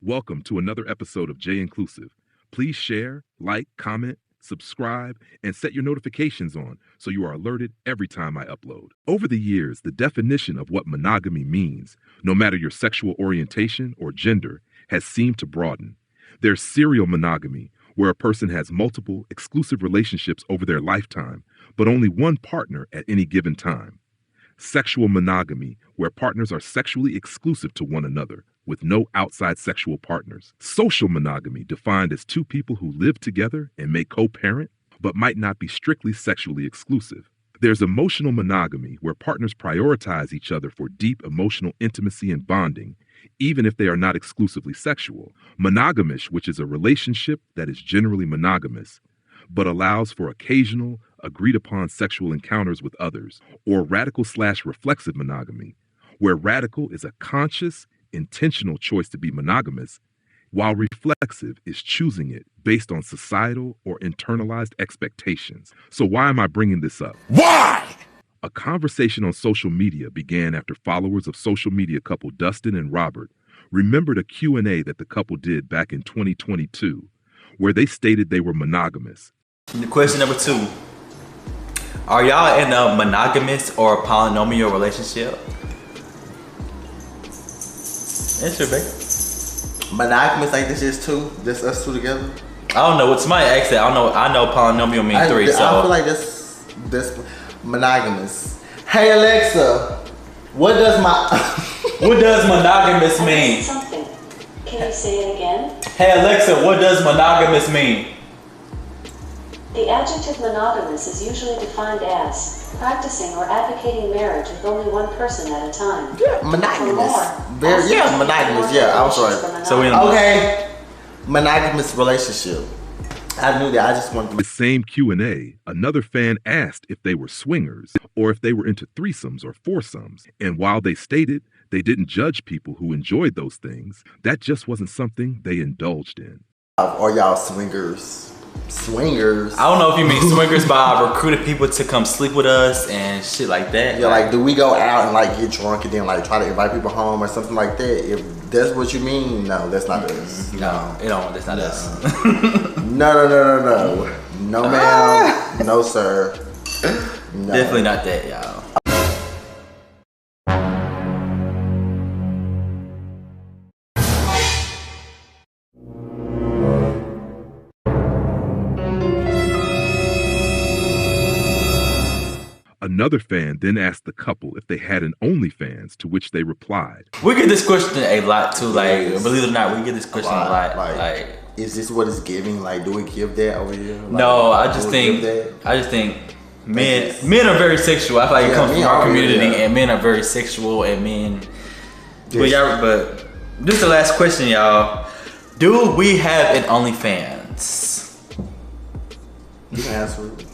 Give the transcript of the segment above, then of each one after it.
Welcome to another episode of J Inclusive. Please share, like, comment, subscribe, and set your notifications on so you are alerted every time I upload. Over the years, the definition of what monogamy means, no matter your sexual orientation or gender, has seemed to broaden. There's serial monogamy, where a person has multiple exclusive relationships over their lifetime, but only one partner at any given time. Sexual monogamy, where partners are sexually exclusive to one another, with no outside sexual partners. Social monogamy, defined as two people who live together and may co-parent, but might not be strictly sexually exclusive. There's emotional monogamy, where partners prioritize each other for deep emotional intimacy and bonding, even if they are not exclusively sexual. Monogamish, which is a relationship that is generally monogamous, but allows for occasional, agreed-upon sexual encounters with others. Or radical/reflexive monogamy, where radical is a conscious, intentional choice to be monogamous, while reflexive is choosing it based on societal or internalized expectations. So why am I bringing this up? Why? A conversation on social media began after followers of social media couple Dustin and Rhobert remembered a Q&A that the couple did back in 2022, where they stated they were monogamous. Question number 2. Are y'all in a monogamous or polynomial relationship? Answer, babe. Monogamous like this is two? Just us two together? I don't know. What somebody asked that. I know polynomial means 3. So I feel like this monogamous. Hey Alexa, what does what does monogamous mean? Something. Can you say it again? Hey Alexa, what does monogamous mean? The adjective monogamous is usually defined as practicing or advocating marriage with only one person at a time. Yeah, monogamous. Monogamous. Yeah, I was right. So okay, monogamous relationship. I knew that. I just wanted to. The same Q&A, another fan asked if they were swingers or if they were into threesomes or foursomes. And while they stated they didn't judge people who enjoyed those things, that just wasn't something they indulged in. Are y'all swingers? Swingers. I don't know if you mean swingers by recruiting people to come sleep with us and shit like that. Yeah, like do we go out and like get drunk and then like try to invite people home or something like that? If that's what you mean, no, that's not us. No, that's not us. No. No ma'am. No sir. No. Definitely not that, y'all. Another fan then asked the couple if they had an OnlyFans, to which they replied. We get this question a lot too, like, believe it or not, we get this question a lot. Like, is this what it's giving? Like, do we give that over here? Like, no, I just think men are very sexual. I feel like it comes from our community, and men are very sexual, and men. But this is the last question, y'all. Do we have an OnlyFans? You can answer it.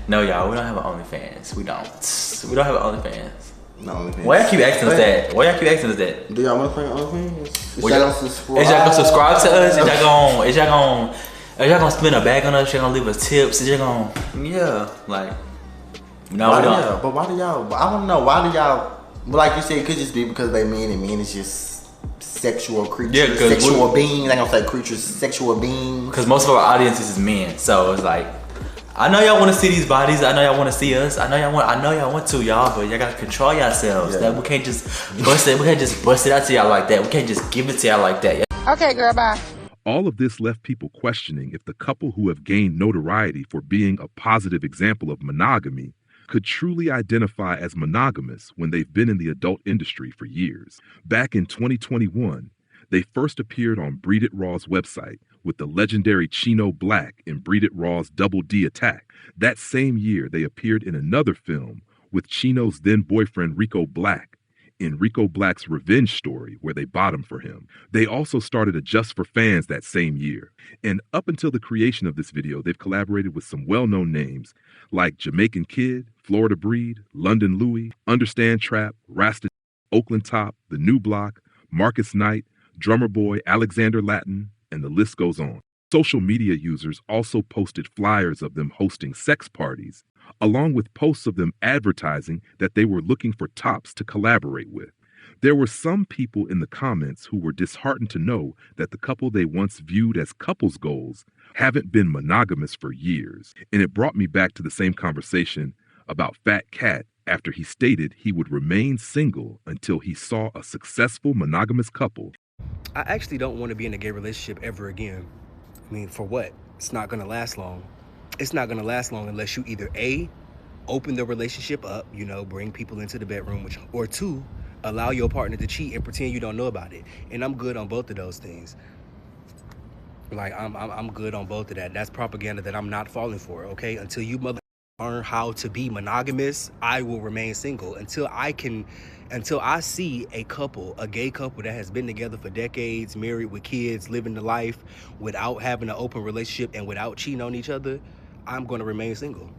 No, y'all, we don't have an OnlyFans. We don't have an OnlyFans. No OnlyFans. Why y'all keep asking us that? Do y'all want to play OnlyFans? Is y'all gonna subscribe to us? Is y'all gonna spend a bag on us? Y'all gonna leave us tips? Is y'all gonna, no, we don't. Yeah, but why do y'all? I don't know. Why do y'all? Like you said, it could just be because they men and men is just sexual creatures. Yeah, sexual beings. I ain't gonna say creatures. Sexual beings. Because most of our audience is men, so it's like. I know y'all want to see these bodies. I know y'all want to see us. I know y'all want to, y'all. But y'all gotta control yourselves. Yeah. That we can't just bust it. We can't just bust it out to y'all like that. We can't just give it to y'all like that. Okay, girl, bye. All of this left people questioning if the couple who have gained notoriety for being a positive example of monogamy could truly identify as monogamous when they've been in the adult industry for years. Back in 2021, they first appeared on Breed It Raw's website with the legendary Chino Black in Breed It Raw's Double D Attack. That same year, they appeared in another film with Chino's then boyfriend Rico Black in Rico Black's Revenge Story, where they bottomed for him. They also started a Just for Fans that same year. And up until the creation of this video, they've collaborated with some well-known names like Jamaican Kid, Florida Breed, London Louie, Understand Trap, Rasta, Oakland Top, The New Block, Marcus Knight, Drummer Boy, Alexander Latin, and the list goes on. Social media users also posted flyers of them hosting sex parties, along with posts of them advertising that they were looking for tops to collaborate with. There were some people in the comments who were disheartened to know that the couple they once viewed as couples goals haven't been monogamous for years. And it brought me back to the same conversation about Fat Cat after he stated he would remain single until he saw a successful monogamous couple. I actually don't want to be in a gay relationship ever again. I mean, for what? It's not going to last long. It's not going to last long unless you either A, open the relationship up, you know, bring people into the bedroom, or 2, allow your partner to cheat and pretend you don't know about it. And I'm good on both of those things. Like, I'm good on both of that. That's propaganda that I'm not falling for, okay? Until you learn how to be monogamous, I will remain single until I see a gay couple that has been together for decades, married with kids, living the life without having an open relationship and without cheating on each other. I'm going to remain single.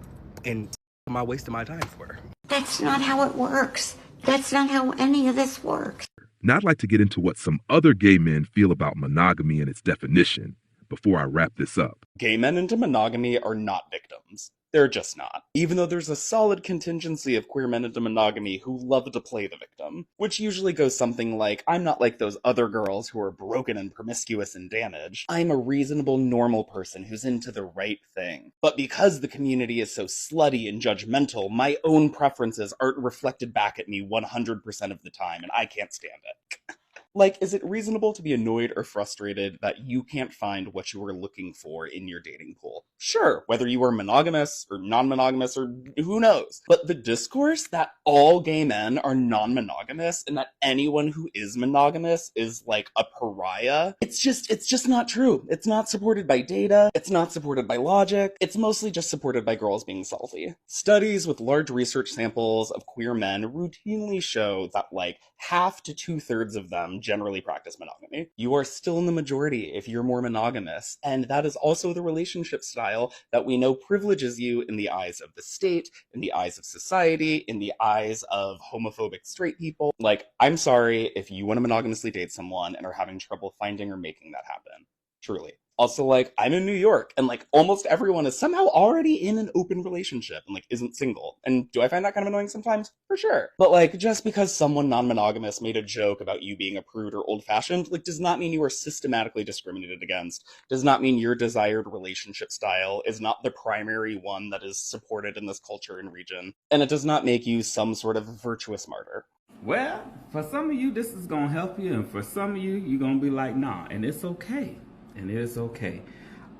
And am I wasting my time for? That's not how it works. That's not how any of this works. Now I'd like to get into what some other gay men feel about monogamy and its definition before I wrap this up. Gay men into monogamy are not victims. They're just not. Even though there's a solid contingency of queer men into monogamy who love to play the victim, which usually goes something like, I'm not like those other girls who are broken and promiscuous and damaged. I'm a reasonable, normal person who's into the right thing. But because the community is so slutty and judgmental, my own preferences aren't reflected back at me 100% of the time, and I can't stand it. Like, is it reasonable to be annoyed or frustrated that you can't find what you are looking for in your dating pool? Sure, whether you are monogamous or non-monogamous or who knows. But the discourse that all gay men are non-monogamous and that anyone who is monogamous is like a pariah, it's just not true. It's not supported by data. It's not supported by logic. It's mostly just supported by girls being salty. Studies with large research samples of queer men routinely show that like half to 2/3 of them generally practice monogamy. You are still in the majority if you're more monogamous, and that is also the relationship style that we know privileges you in the eyes of the state, in the eyes of society, in the eyes of homophobic straight people. Like, I'm sorry if you want to monogamously date someone and are having trouble finding or making that happen. Truly. Also, like, I'm in New York, and, like, almost everyone is somehow already in an open relationship and, like, isn't single. And do I find that kind of annoying sometimes? For sure. But, like, just because someone non-monogamous made a joke about you being a prude or old-fashioned, like, does not mean you are systematically discriminated against. Does not mean your desired relationship style is not the primary one that is supported in this culture and region. And it does not make you some sort of virtuous martyr. Well, for some of you, this is going to help you, and for some of you, you're going to be like, nah, and it's okay. And it is okay.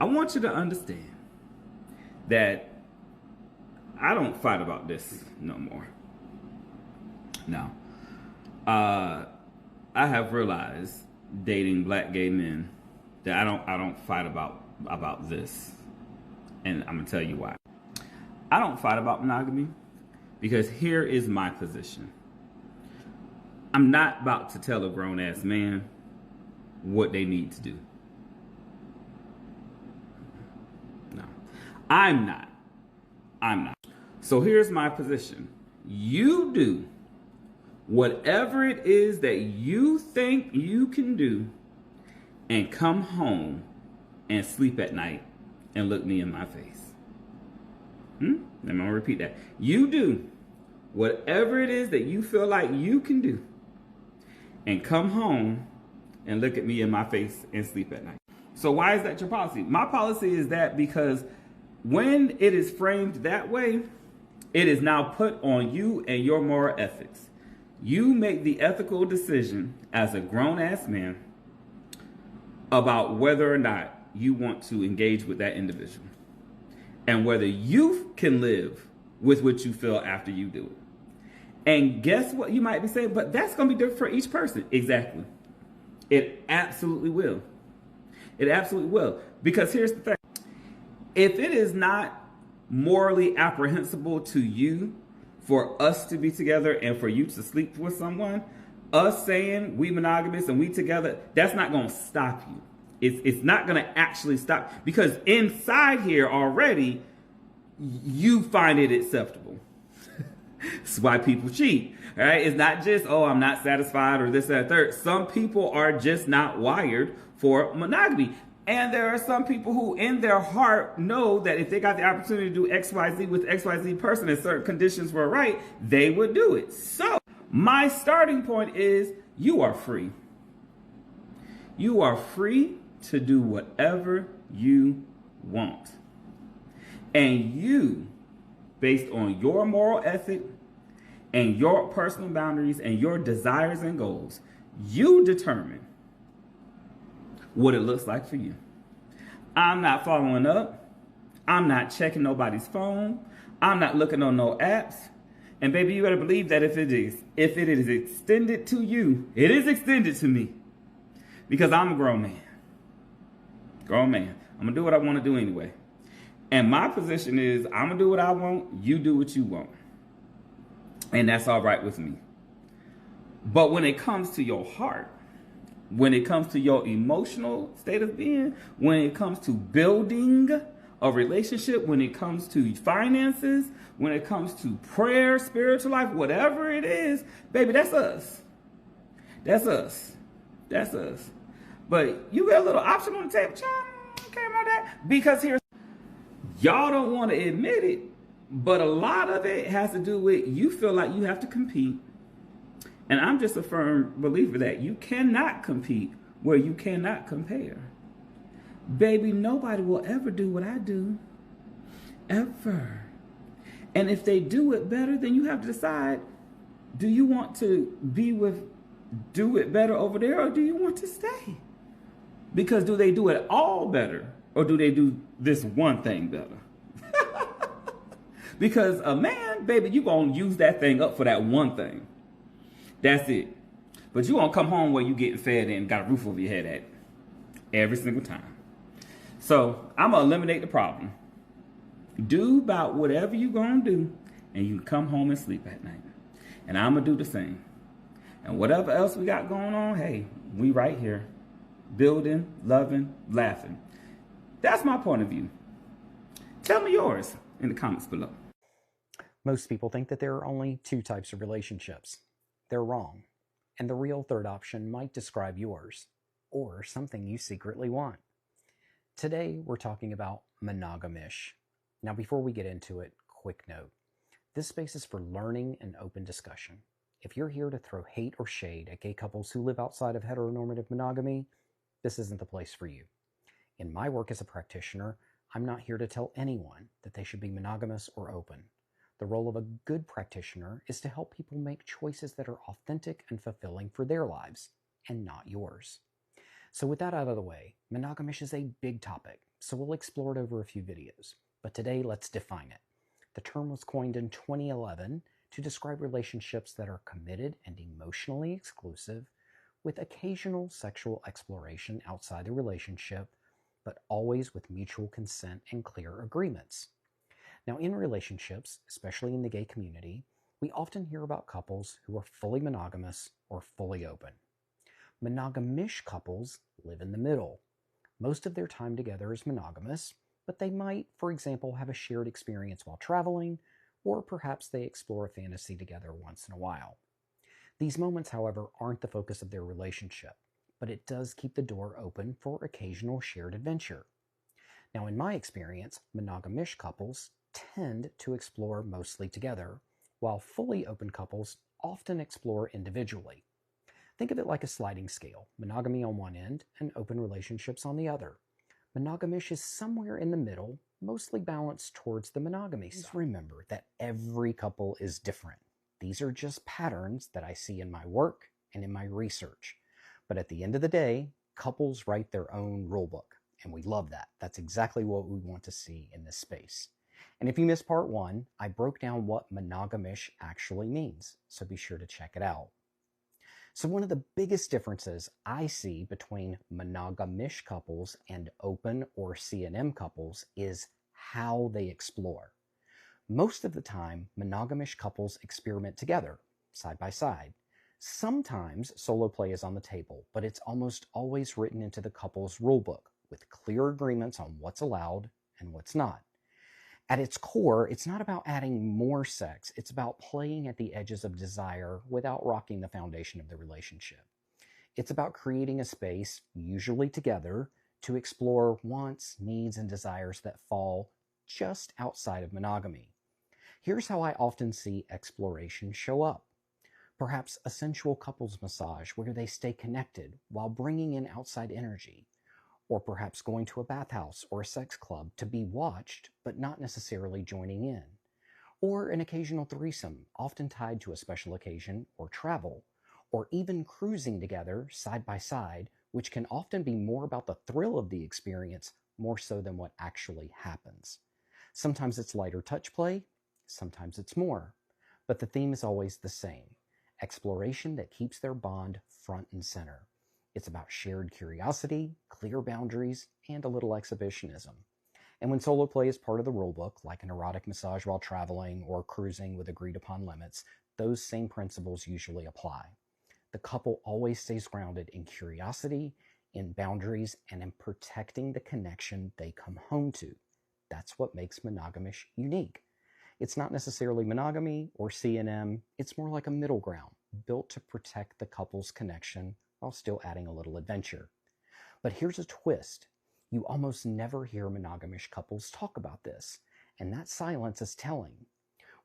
I want you to understand that I don't fight about this no more. No. I have realized dating black gay men that I don't fight about this. And I'm gonna tell you why. I don't fight about monogamy because here is my position. I'm not about to tell a grown-ass man what they need to do. No, I'm not. So here's my position. You do whatever it is that you think you can do and come home and sleep at night and look me in my face. Let me repeat that. You do whatever it is that you feel like you can do and come home and look at me in my face and sleep at night. So why is that your policy? My policy is that because when it is framed that way, it is now put on you and your moral ethics. You make the ethical decision as a grown-ass man about whether or not you want to engage with that individual and whether you can live with what you feel after you do it. And guess what you might be saying? But that's going to be different for each person. Exactly. It absolutely will. It absolutely will. Because here's the thing. If it is not morally apprehensible to you for us to be together and for you to sleep with someone, us saying we monogamous and we together, that's not going to stop you. It's not going to actually stop, because inside here already, you find it acceptable. That's why people cheat, all right? It's not just, oh, I'm not satisfied or this, that, third. Some people are just not wired for monogamy. And there are some people who in their heart know that if they got the opportunity to do XYZ with XYZ person and certain conditions were right, they would do it. So My starting point is you are free. You are free to do whatever you want. And you, based on your moral ethic and your personal boundaries and your desires and goals, you determine what it looks like for you. I'm not following up. I'm not checking nobody's phone. I'm not looking on no apps. And baby, you better believe that if it is extended to you, it is extended to me. Because I'm a grown man. Grown man. I'm going to do what I want to do anyway. And my position is, I'm going to do what I want. You do what you want. And that's all right with me. But when it comes to your heart, when it comes to your emotional state of being, when it comes to building a relationship, when it comes to finances, when it comes to prayer, spiritual life, whatever it is, baby, that's us. That's us. That's us. But you got a little option on the table, child. I don't care about that. Because here's, y'all don't want to admit it, but a lot of it has to do with you feel like you have to compete. And I'm just a firm believer that you cannot compete where you cannot compare. Baby, nobody will ever do what I do. Ever. And if they do it better, then you have to decide, do you want to do it better over there, or do you want to stay? Because do they do it all better, or do they do this one thing better? Because a man, baby, you gonna use that thing up for that one thing. That's it. But you gonna come home where you getting fed and got a roof over your head at every single time. So I'm gonna eliminate the problem. Do about whatever you gonna do, and you can come home and sleep at night. And I'm gonna do the same. And whatever else we got going on, hey, we right here. Building, loving, laughing. That's my point of view. Tell me yours in the comments below. Most people think that there are only two types of relationships. They're wrong. And the real third option might describe yours, or something you secretly want. Today, we're talking about monogamish. Now, before we get into it, quick note. This space is for learning and open discussion. If you're here to throw hate or shade at gay couples who live outside of heteronormative monogamy, this isn't the place for you. In my work as a practitioner, I'm not here to tell anyone that they should be monogamous or open. The role of a good practitioner is to help people make choices that are authentic and fulfilling for their lives, and not yours. So with that out of the way, monogamish is a big topic, so we'll explore it over a few videos. But today, let's define it. The term was coined in 2011 to describe relationships that are committed and emotionally exclusive, with occasional sexual exploration outside the relationship, but always with mutual consent and clear agreements. Now, in relationships, especially in the gay community, we often hear about couples who are fully monogamous or fully open. Monogamish couples live in the middle. Most of their time together is monogamous, but they might, for example, have a shared experience while traveling, or perhaps they explore a fantasy together once in a while. These moments, however, aren't the focus of their relationship, but it does keep the door open for occasional shared adventure. Now, in my experience, monogamish couples tend to explore mostly together, while fully open couples often explore individually. Think of it like a sliding scale, monogamy on one end and open relationships on the other. Monogamish is somewhere in the middle, mostly balanced towards the monogamy side. Just remember that every couple is different. These are just patterns that I see in my work and in my research. But at the end of the day, couples write their own rulebook, and we love that. That's exactly what we want to see in this space. And if you missed part one, I broke down what monogamish actually means, so be sure to check it out. So one of the biggest differences I see between monogamish couples and open or C&M couples is how they explore. Most of the time, monogamish couples experiment together, side by side. Sometimes solo play is on the table, but it's almost always written into the couple's rulebook with clear agreements on what's allowed and what's not. At its core, it's not about adding more sex, it's about playing at the edges of desire without rocking the foundation of the relationship. It's about creating a space, usually together, to explore wants, needs, and desires that fall just outside of monogamy. Here's how I often see exploration show up. Perhaps a sensual couples massage where they stay connected while bringing in outside energy. Or perhaps going to a bathhouse or a sex club to be watched but not necessarily joining in. Or an occasional threesome, often tied to a special occasion or travel. Or even cruising together side by side, which can often be more about the thrill of the experience more so than what actually happens. Sometimes it's lighter touch play, sometimes it's more. But the theme is always the same: exploration that keeps their bond front and center. It's about shared curiosity, clear boundaries, and a little exhibitionism. And when solo play is part of the rulebook, like an erotic massage while traveling or cruising with agreed upon limits, those same principles usually apply. The couple always stays grounded in curiosity, in boundaries, and in protecting the connection they come home to. That's what makes monogamish unique. It's not necessarily monogamy or C&M, it's more like a middle ground, built to protect the couple's connection while still adding a little adventure. But here's a twist. You almost never hear monogamish couples talk about this, and that silence is telling.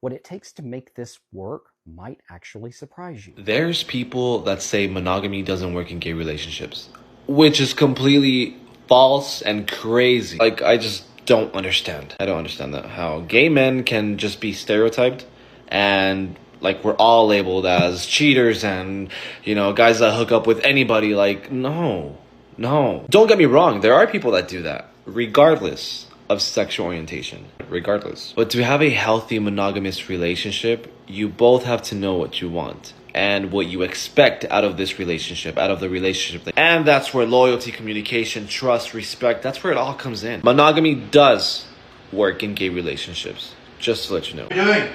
What it takes to make this work might actually surprise you. There's people that say monogamy doesn't work in gay relationships, which is completely false and crazy. Like, I just don't understand. I don't understand that. How gay men can just be stereotyped and like we're all labeled as cheaters and, you know, guys that hook up with anybody. Like, no. Don't get me wrong. There are people that do that, regardless of sexual orientation, regardless. But to have a healthy monogamous relationship, you both have to know what you want and what you expect out of this relationship, out of the relationship. And that's where loyalty, communication, trust, respect, that's where it all comes in. Monogamy does work in gay relationships, just to let you know. What are you doing?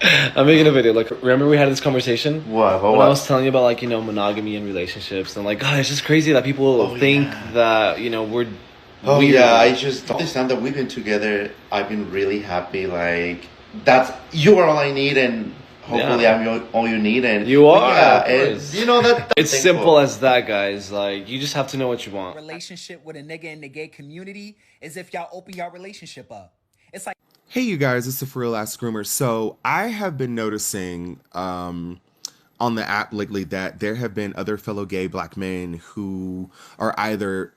I'm making a video. Like, remember we had this conversation? What? When I was telling you about, like, you know, monogamy and relationships, and like, God, it's just crazy that people think that, you know, we're weird. Yeah, I just understand that we've been together. I've been really happy. Like, that's, you are all I need, and hopefully I'm all you need. And you are. Yeah, and you know that. It's simple as that, guys. Like, you just have to know what you want. Relationship with a nigga in the gay community is if y'all open y'all relationship up. It's like, hey, you guys, it's the For Real Ass Groomer. So I have been noticing on the app lately that there have been other fellow gay black men who are either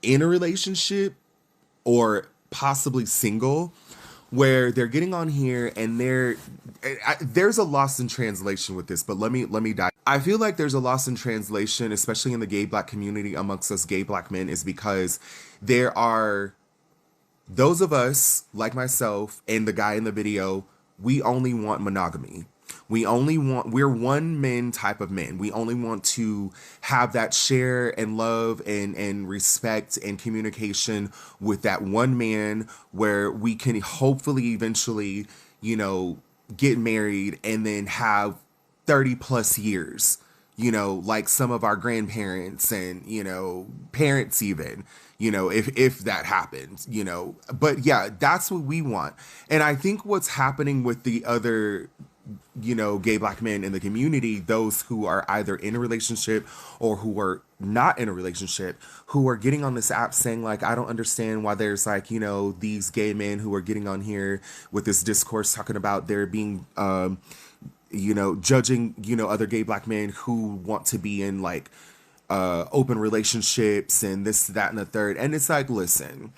in a relationship or possibly single, where they're getting on here and there's a loss in translation with this, but let me dive. I feel like there's a loss in translation, especially in the gay black community amongst us gay black men, is because there are those of us, like myself and the guy in the video, we only want monogamy. We're one men type of men. We only want to have that share and love and respect and communication with that one man, where we can hopefully eventually, you know, get married and then have 30 plus years, you know, like some of our grandparents and, you know, parents even, you know, if that happens, you know. But yeah, that's what we want. And I think what's happening with the other, you know, gay black men in the community, those who are either in a relationship or who are not in a relationship, who are getting on this app saying, like, I don't understand why there's, like, you know, these gay men who are getting on here with this discourse talking about there being, you know, judging, you know, other gay black men who want to be in, like, open relationships and this, that, and the third. And it's like, listen,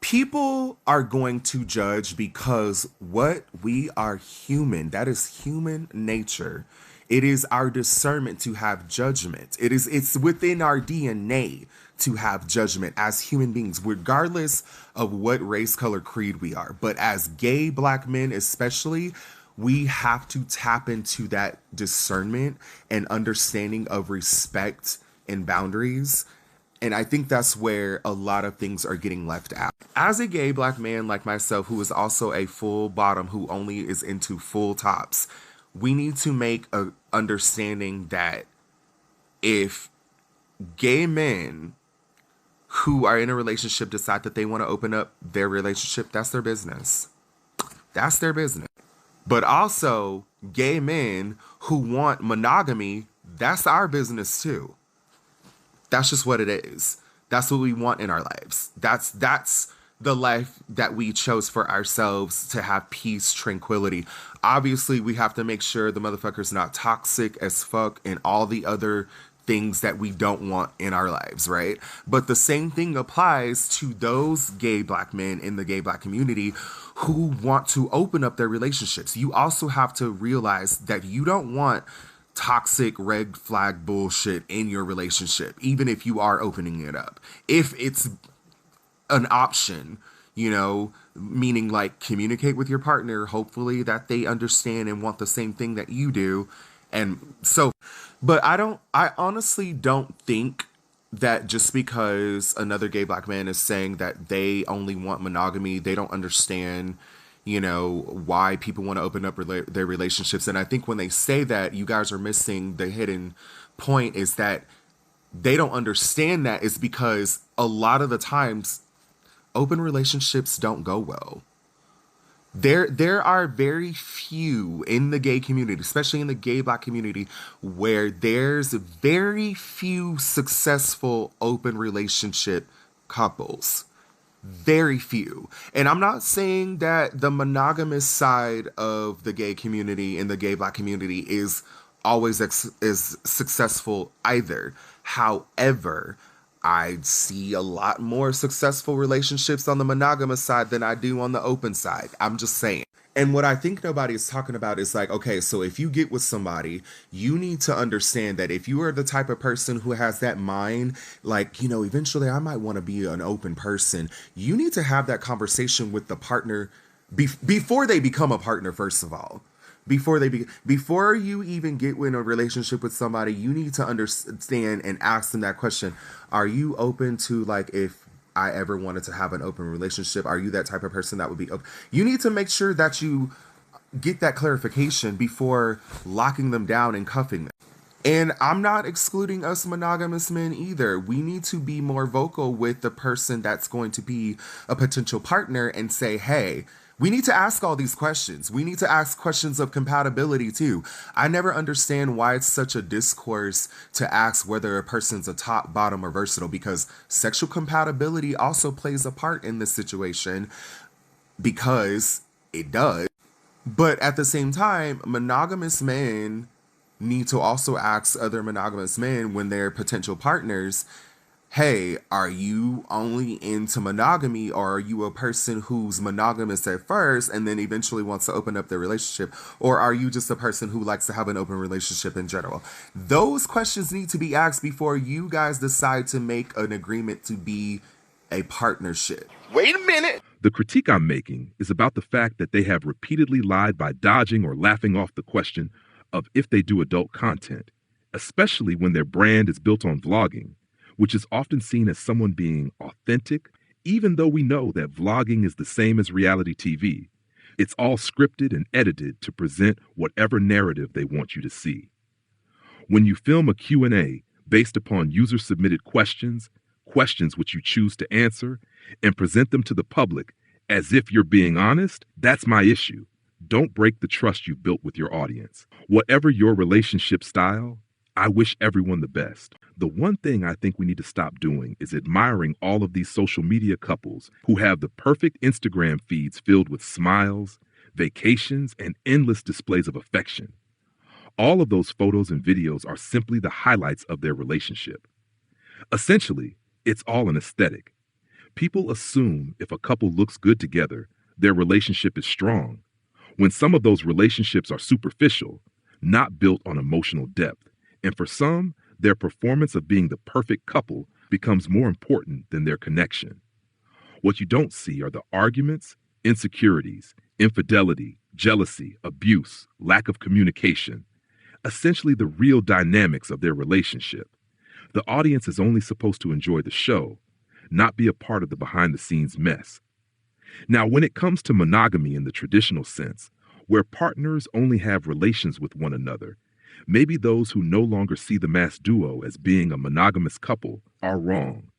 people are going to judge because what we are human. That is human nature. It is our discernment to have judgment. It's within our DNA to have judgment as human beings, regardless of what race, color, creed we are. But as gay black men, especially, we have to tap into that discernment and understanding of respect and boundaries. And I think that's where a lot of things are getting left out. As a gay black man like myself, who is also a full bottom, who only is into full tops, we need to make a understanding that if gay men who are in a relationship decide that they want to open up their relationship, that's their business. That's their business. But also, gay men who want monogamy, that's our business too. That's just what it is. That's what we want in our lives. That's the life that we chose for ourselves to have peace, tranquility. Obviously, we have to make sure the motherfucker's not toxic as fuck and all the other things that we don't want in our lives, right? But the same thing applies to those gay black men in the gay black community who want to open up their relationships. You also have to realize that you don't want toxic red flag bullshit in your relationship, even if you are opening it up. If it's an option, you know, meaning like communicate with your partner, hopefully that they understand and want the same thing that you do. And so, but I honestly don't think that just because another gay black man is saying that they only want monogamy, they don't understand, you know, why people want to open up their relationships. And I think when they say that, you guys are missing the hidden point, is that they don't understand that is because a lot of the times open relationships don't go well. There are very few in the gay community, especially in the gay black community, where there's very few successful open relationship couples. Very few. And I'm not saying that the monogamous side of the gay community and the gay black community is always is successful either. However, I see a lot more successful relationships on the monogamous side than I do on the open side. I'm just saying. And what I think nobody is talking about is like, okay, so if you get with somebody, you need to understand that if you are the type of person who has that mind, like, you know, eventually I might want to be an open person, you need to have that conversation with the partner before they become a partner, first of all. Before you even get in a relationship with somebody, you need to understand and ask them that question. Are you open to, like, if I ever wanted to have an open relationship, are you that type of person that would be open? You need to make sure that you get that clarification before locking them down and cuffing them. And I'm not excluding us monogamous men either. We need to be more vocal with the person that's going to be a potential partner and say, hey, we need to ask all these questions. We need to ask questions of compatibility too. I never understand why it's such a discourse to ask whether a person's a top, bottom, or versatile, because sexual compatibility also plays a part in this situation, because it does. But at the same time, monogamous men need to also ask other monogamous men when they're potential partners, hey, are you only into monogamy, or are you a person who's monogamous at first and then eventually wants to open up their relationship? Or are you just a person who likes to have an open relationship in general? Those questions need to be asked before you guys decide to make an agreement to be a partnership. Wait a minute. The critique I'm making is about the fact that they have repeatedly lied by dodging or laughing off the question of if they do adult content, especially when their brand is built on vlogging, which is often seen as someone being authentic, even though we know that vlogging is the same as reality TV. It's all scripted and edited to present whatever narrative they want you to see. When you film a Q&A based upon user-submitted questions which you choose to answer, and present them to the public as if you're being honest, that's my issue. Don't break the trust you've built with your audience. Whatever your relationship style, I wish everyone the best. The one thing I think we need to stop doing is admiring all of these social media couples who have the perfect Instagram feeds filled with smiles, vacations, and endless displays of affection. All of those photos and videos are simply the highlights of their relationship. Essentially, it's all an aesthetic. People assume if a couple looks good together, their relationship is strong, when some of those relationships are superficial, not built on emotional depth. And for some, their performance of being the perfect couple becomes more important than their connection. What you don't see are the arguments, insecurities, infidelity, jealousy, abuse, lack of communication, essentially the real dynamics of their relationship. The audience is only supposed to enjoy the show, not be a part of the behind-the-scenes mess. Now, when it comes to monogamy in the traditional sense, where partners only have relations with one another, maybe those who no longer see the masked duo as being a monogamous couple are wrong.